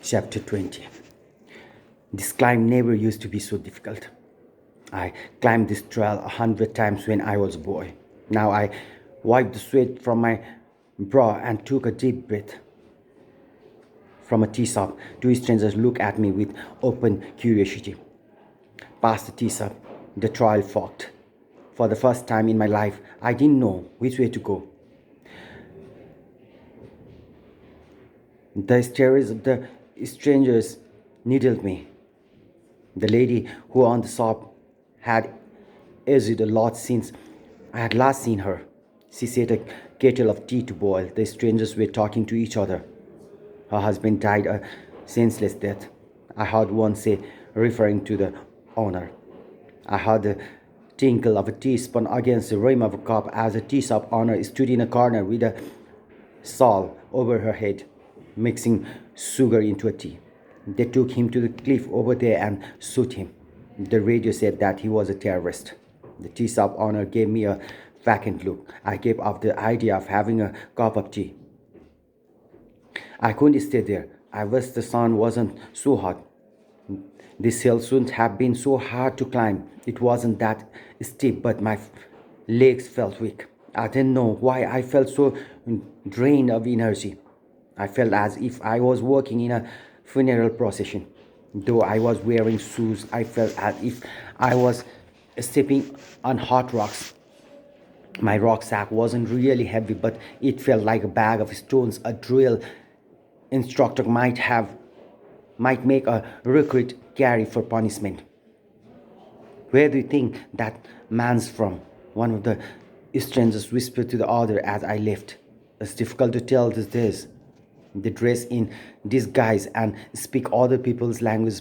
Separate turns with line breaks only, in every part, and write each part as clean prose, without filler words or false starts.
Chapter 20. This climb never used to be so difficult. I climbed this trail 100 times when I was a boy. Now I wiped the sweat from my brow and took a deep breath. From a tea shop, two strangers looked at me with open curiosity. Past the tea shop, the trail forked. For the first time in my life, I didn't know which way to go. The stares of the strangers needled me. The lady who owned the shop had aged a lot since I had last seen her. She set a kettle of tea to boil. The strangers were talking to each other. Her husband died a senseless death, I heard one say, referring to the owner. I heard the tinkle of a teaspoon against the rim of a cup as the tea shop owner stood in a corner with a shawl over her head, mixing sugar into a tea. They took him to the cliff over there and shot him. The radio said that he was a terrorist. The tea shop owner gave me a vacant look. I gave up the idea of having a cup of tea. I couldn't stay there. I wish the sun wasn't so hot. This hill shouldn't have been so hard to climb. It wasn't that steep, but my legs felt weak. I didn't know why I felt so drained of energy. I felt as if I was walking in a funeral procession. Though I was wearing shoes, I felt as if I was stepping on hot rocks. My rucksack wasn't really heavy, but it felt like a bag of stones a drill instructor might make a recruit carry for punishment. Where do you think that man's from? One of the strangers whispered to the other as I left. It's difficult to tell these days. They dress in disguise and speak other people's language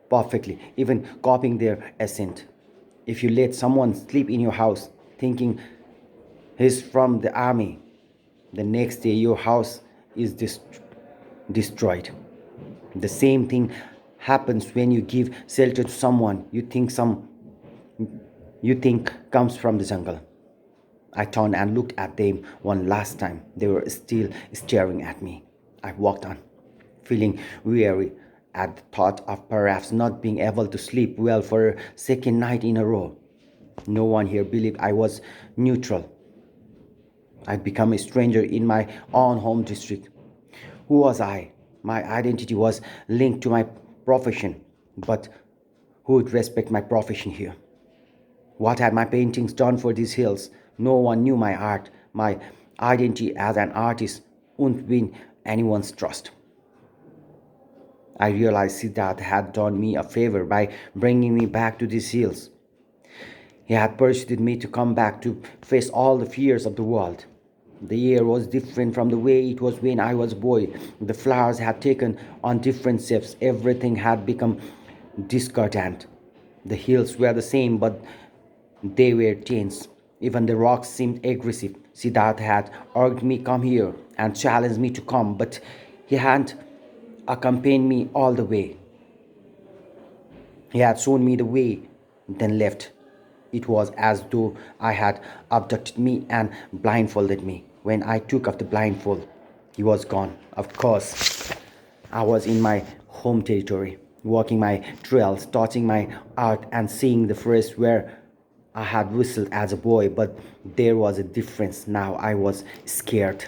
perfectly, even copying their accent. If you let someone sleep in your house thinking he's from the army, the next day your house is destroyed. The same thing happens when you give shelter to someone you think comes from the jungle. I turned and looked at them one last time. They were still staring at me. I walked on, feeling weary at the thought of perhaps not being able to sleep well for a second night in a row. No one here believed I was neutral. I'd become a stranger in my own home district. Who was I? My identity was linked to my profession, but who would respect my profession here? What had my paintings done for these hills? No one knew my art. My identity as an artist wouldn't win anyone's trust. I realized Siddharth had done me a favor by bringing me back to these hills. He had persuaded me to come back to face all the fears of the world. The air was different from the way it was when I was a boy. The flowers had taken on different shapes. Everything had become discordant. The hills were the same, but they were tense. Even the rocks seemed aggressive. Siddharth had urged me come here and challenged me to come, but he hadn't accompanied me all the way. He had shown me the way, then left. It was as though I had abducted me and blindfolded me. When I took off the blindfold, he was gone. Of course, I was in my home territory, walking my trails, touching my art, and seeing the forest where I had whistled as a boy, but there was a difference. Now I was scared.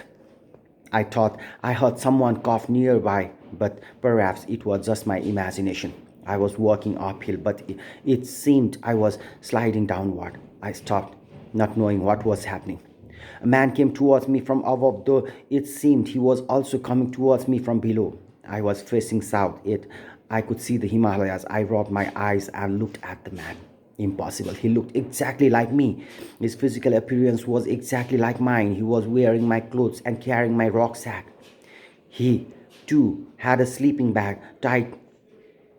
I thought I heard someone cough nearby, but perhaps it was just my imagination. I was walking uphill, but it seemed I was sliding downward. I stopped, not knowing what was happening. A man came towards me from above, though it seemed he was also coming towards me from below. I was facing south, yet I could see the Himalayas. I rubbed my eyes and looked at the man. Impossible. He looked exactly like me. His physical appearance was exactly like mine. He was wearing my clothes and carrying my rucksack. He, too, had a sleeping bag tied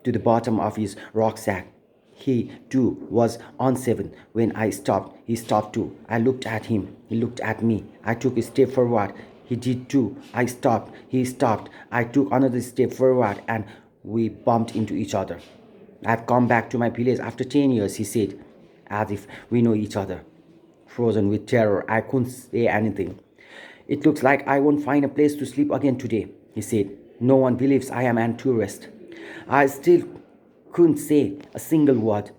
to the bottom of his rucksack. He, too, was unshaven. When I stopped, he stopped too. I looked at him. He looked at me. I took a step forward. He did too. I stopped. He stopped. I took another step forward and we bumped into each other. I've come back to my village after 10 years, he said, as if we know each other. Frozen with terror, I couldn't say anything. It looks like I won't find a place to sleep again today, he said. No one believes I am a tourist. I still couldn't say a single word.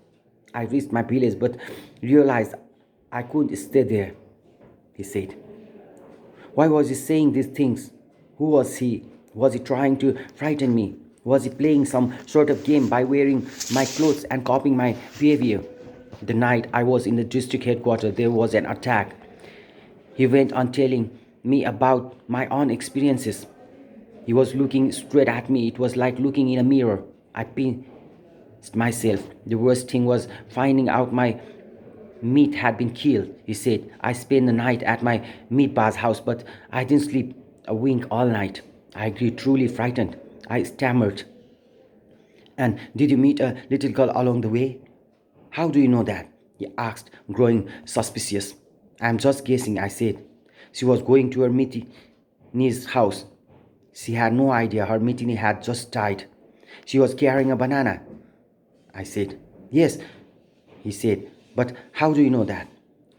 I reached my village but realized I couldn't stay there, he said. Why was he saying these things? Who was he? Was he trying to frighten me? Was he playing some sort of game by wearing my clothes and copying my behavior? The night I was in the district headquarters, there was an attack. He went on telling me about my own experiences. He was looking straight at me. It was like looking in a mirror. I pinched myself. The worst thing was finding out my meat had been killed, he said. I spent the night at my meat bar's house, but I didn't sleep a wink all night. I grew truly frightened. I stammered. And did you meet a little girl along the way? How do you know that? He asked, growing suspicious. I'm just guessing, I said. She was going to her meeting's house. She had no idea her meeting had just died. She was carrying a banana, I said. Yes, he said. But how do you know that?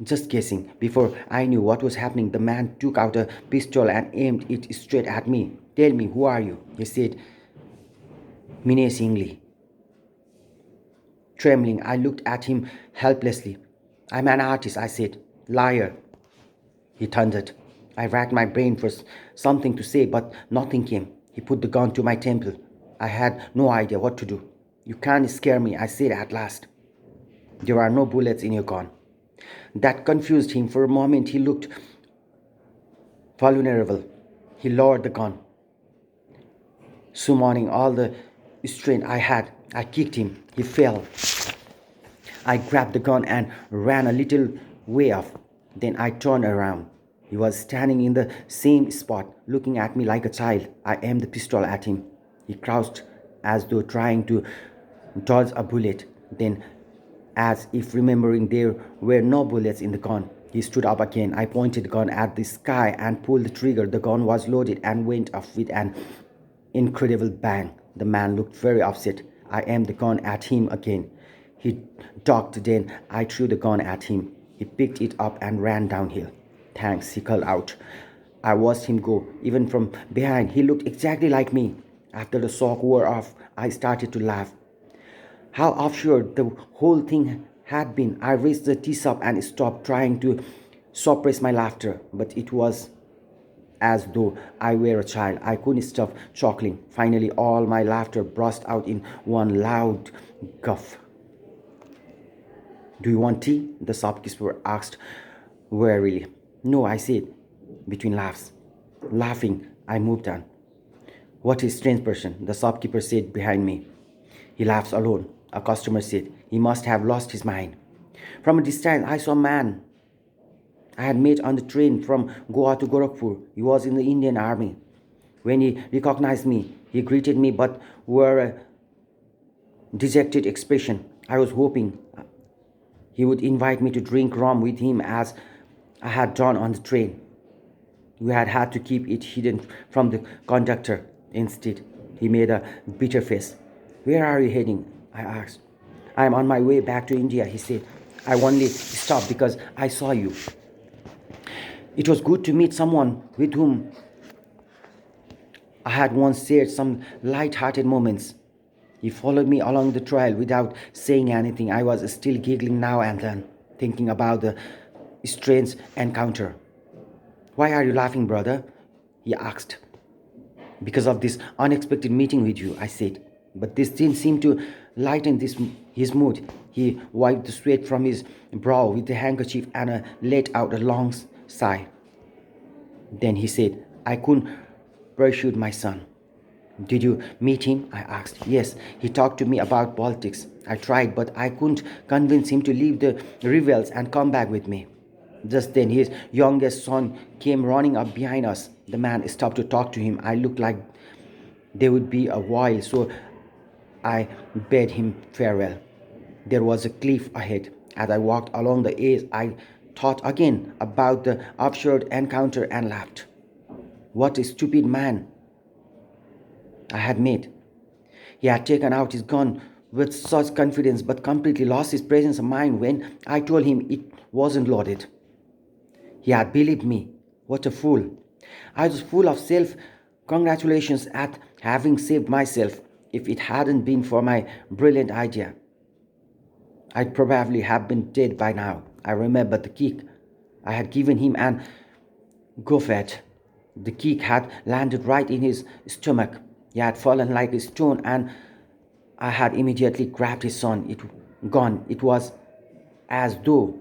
Just guessing. Before I knew what was happening, the man took out a pistol and aimed it straight at me. Tell me, who are you? He said menacingly. Trembling, I looked at him helplessly. I'm an artist, I said. Liar, he thundered. I racked my brain for something to say, but nothing came. He put the gun to my temple. I had no idea what to do. You can't scare me, I said at last. There are no bullets in your gun. That confused him. For a moment he looked vulnerable. He lowered the gun. Summoning all the strength I had, I kicked him. He fell. I grabbed the gun and ran a little way off. Then I turned around. He was standing in the same spot, looking at me like a child. I aimed the pistol at him. He crouched as though trying to dodge a bullet. Then, as if remembering there were no bullets in the gun, he stood up again. I pointed the gun at the sky and pulled the trigger. The gun was loaded and went off with an incredible bang. The man looked very upset. I aimed the gun at him again. He ducked. Then I threw the gun at him. He picked it up and ran downhill. Thanks, he called out. I watched him go. Even from behind, he looked exactly like me. After the shock wore off, I started to laugh. How absurd the whole thing had been. I raised the teacup and stopped trying to suppress my laughter, but it was as though I were a child. I couldn't stop chuckling. Finally, all my laughter burst out in one loud guffaw. Do you want tea? The shopkeeper asked wearily. No, I said, between laughs. Laughing, I moved on. What a strange person, the shopkeeper said behind me. He laughs alone, a customer said. He must have lost his mind. From a distance, I saw a man I had met on the train from Goa to Gorakhpur. He was in the Indian Army. When he recognized me, he greeted me but wore a dejected expression. I was hoping he would invite me to drink rum with him as I had done on the train. We had had to keep it hidden from the conductor. Instead, he made a bitter face. Where are you heading? I asked. I am on my way back to India, he said. I only stopped because I saw you. It was good to meet someone with whom I had once shared some light-hearted moments. He followed me along the trail without saying anything. I was still giggling now and then, thinking about the strange encounter. Why are you laughing, brother? He asked. Because of this unexpected meeting with you, I said. But this didn't seem to lighten his mood. He wiped the sweat from his brow with the handkerchief and let out a long sigh. Then he said, I couldn't pursue my son. Did you meet him? I asked. Yes, he talked to me about politics. I tried, but I couldn't convince him to leave the revels and come back with me. Just then his youngest son came running up behind us. The man stopped to talk to him. I looked like they would be a while, so I bade him farewell. There was a cliff ahead. As I walked along the edge, I thought again about the absurd encounter and laughed. What a stupid man I had met. He had taken out his gun with such confidence but completely lost his presence of mind when I told him it wasn't loaded. He had believed me. What a fool. I was full of self-congratulations at having saved myself. If it hadn't been for my brilliant idea, I'd probably have been dead by now. I remembered the kick I had given him and Goffet. The kick had landed right in his stomach. He had fallen like a stone, and I had immediately grabbed his gun. It was as though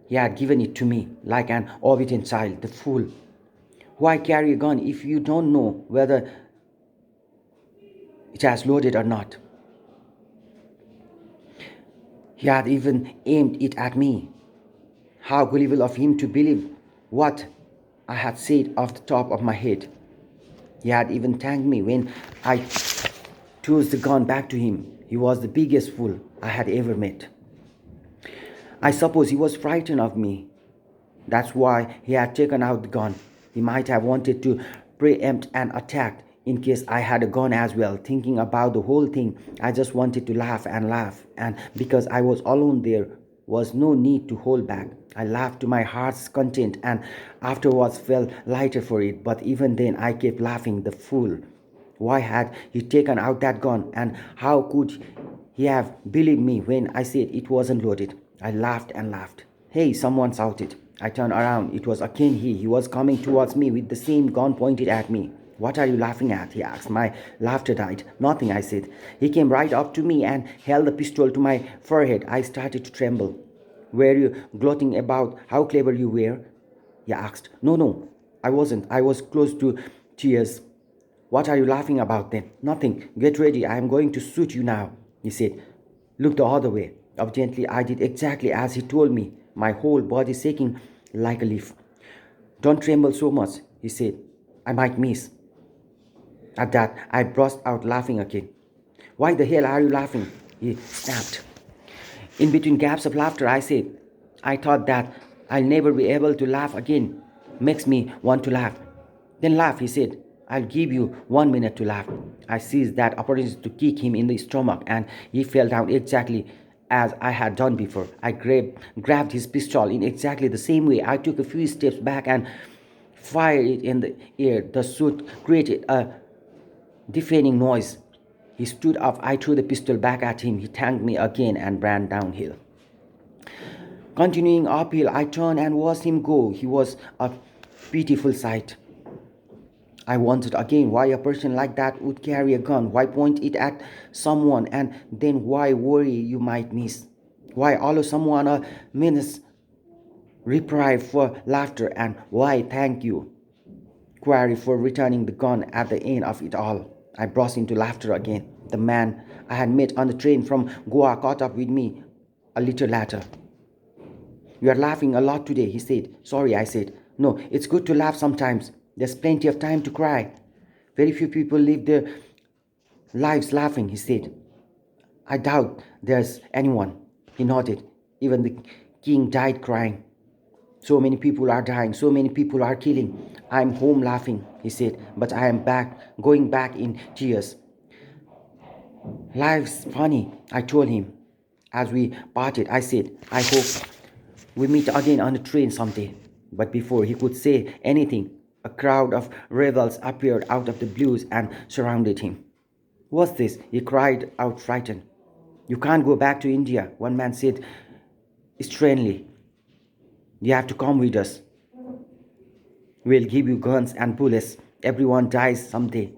he had given it to me, like an obedient child. The fool! Why carry a gun if you don't know whether it has loaded or not? He had even aimed it at me. How gullible of him to believe what I had said off the top of my head. He had even thanked me when I tossed the gun back to him. He was the biggest fool I had ever met. I suppose he was frightened of me. That's why he had taken out the gun. He might have wanted to preempt an attack in case I had a gun as well. Thinking about the whole thing, I just wanted to laugh, and because I was alone there was no need to hold back. I laughed to my heart's content and afterwards felt lighter for it, but even then I kept laughing. The fool. Why had he taken out that gun, and how could he have believed me when I said it wasn't loaded? I laughed and laughed. Hey, someone shouted. I turned around. It was again he. He was coming towards me with the same gun pointed at me. What are you laughing at? He asked. My laughter died. Nothing, I said. He came right up to me and held the pistol to my forehead. I started to tremble. Were you gloating about how clever you were? He asked. No, I wasn't. I was close to tears. What are you laughing about then? Nothing. Get ready. I am going to shoot you now, he said. Look the other way. Obediently, I did exactly as he told me, my whole body shaking like a leaf. Don't tremble so much, he said. I might miss. At that, I burst out laughing again. Why the hell are you laughing? He snapped. In between gaps of laughter, I said, I thought that I'll never be able to laugh again. Makes me want to laugh. Then laugh, he said. I'll give you 1 minute to laugh. I seized that opportunity to kick him in the stomach, and he fell down exactly as I had done before. I grabbed his pistol in exactly the same way. I took a few steps back and fired it in the air. The shot created a deafening noise. He stood up. I threw the pistol back at him. He thanked me again and ran downhill. Continuing uphill, I turned and watched him go. He was a pitiful sight. I wondered again why a person like that would carry a gun, why point it at someone, and then why worry you might miss. Why allow someone a minute's reprieve for laughter, and why thank you, query, for returning the gun at the end of it all. I burst into laughter again. The man I had met on the train from Goa caught up with me a little later. You are laughing a lot today, he said. Sorry, I said. No, it's good to laugh sometimes. There's plenty of time to cry. Very few people live their lives laughing, he said. I doubt there's anyone. He nodded. Even the king died crying. So many people are dying. So many people are killing. I'm home laughing, he said, but I am going back in tears. Life's funny, I told him. As we parted, I said, I hope we meet again on the train someday. But before he could say anything, a crowd of rebels appeared out of the blues and surrounded him. What's this? He cried out, frightened. You can't go back to India, one man said sternly. You have to come with us. We'll give you guns and bullets. Everyone dies someday.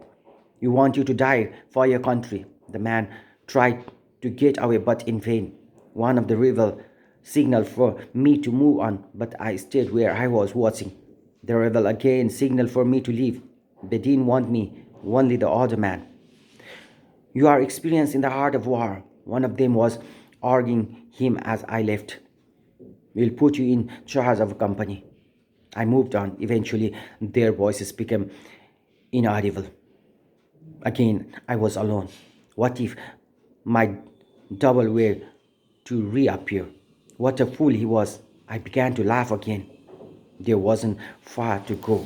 We want you to die for your country. The man tried to get away, but in vain. One of the rebels signaled for me to move on, but I stayed where I was watching. The rebel again signaled for me to leave. They didn't want me, only the other man. You are experienced in the heart of war. One of them was urging him as I left. We'll put you in charge of a company. I moved on. Eventually, their voices became inaudible. Again, I was alone. What if my double were to reappear? What a fool he was. I began to laugh again. There wasn't far to go.